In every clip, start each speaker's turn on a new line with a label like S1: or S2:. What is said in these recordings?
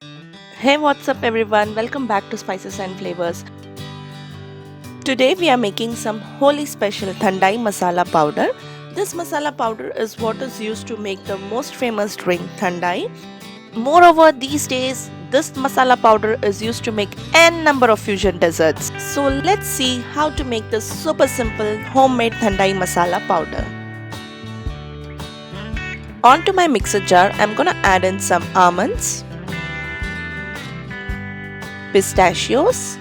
S1: Hey, what's up everyone? Welcome back to Spices and Flavors. Today we are making some wholly special Thandai masala powder. This masala powder is what is used to make the most famous drink Thandai. Moreover, these days this masala powder is used to make n number of fusion desserts. So let's see how to make this super simple homemade Thandai masala powder. Onto my mixer jar, I'm gonna add in some almonds, pistachios,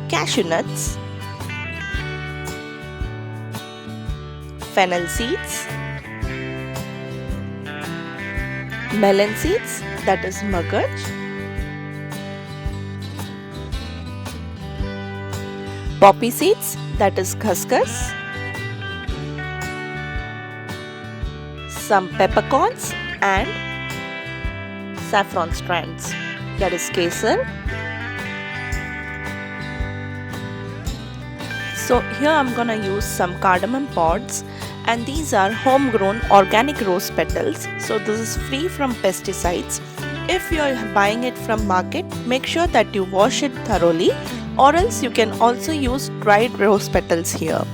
S1: cashew nuts, fennel seeds, melon seeds, that is magaj, poppy seeds, that is khaskhas, some peppercorns and saffron strands, that is kesar. So here I'm gonna use some cardamom pods, and these are homegrown organic rose petals. So this is free from pesticides. If you're buying it from market, make sure that you wash it thoroughly, or else you can also use dried rose petals here.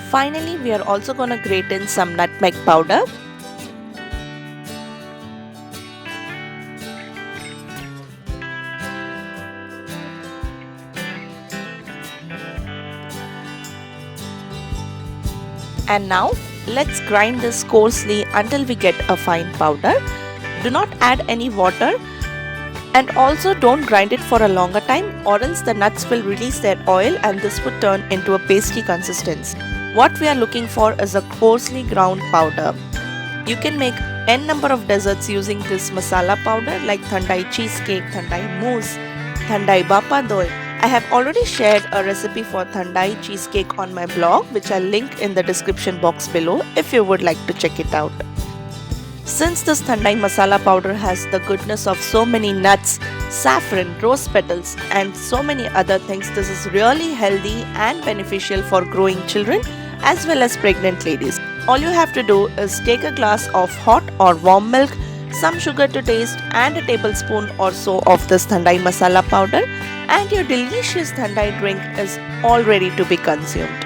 S1: Finally, we are also gonna grate in some nutmeg powder. And now let's grind this coarsely until we get a fine powder. Do not add any water, and also don't grind it for a longer time, or else the nuts will release their oil and this would turn into a pasty consistency. What we are looking for is a coarsely ground powder. You can make n number of desserts using this masala powder like Thandai cheesecake, Thandai mousse, Thandai bapadoi. I have already shared a recipe for Thandai cheesecake on my blog, which I'll link in the description box below if you would like to check it out. Since this Thandai masala powder has the goodness of so many nuts, saffron, rose petals and so many other things, this is really healthy and beneficial for growing children as well as pregnant ladies. All you have to do is take a glass of hot or warm milk, some sugar to taste and a tablespoon or so of this Thandai masala powder, and your delicious Thandai drink is all ready to be consumed.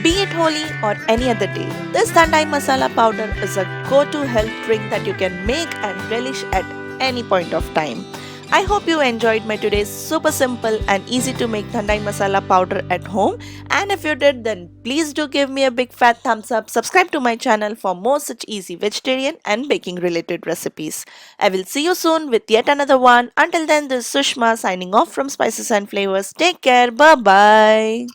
S1: Be it Holi or any other day, this Thandai masala powder is a go-to health drink that you can make and relish at any point of time. I hope you enjoyed my today's super simple and easy to make Thandai masala powder at home, and if you did, then please do give me a big fat thumbs up, subscribe to my channel for more such easy vegetarian and baking related recipes. I will see you soon with yet another one. Until then, this is Sushma signing off from Spices and Flavors. Take care, bye bye.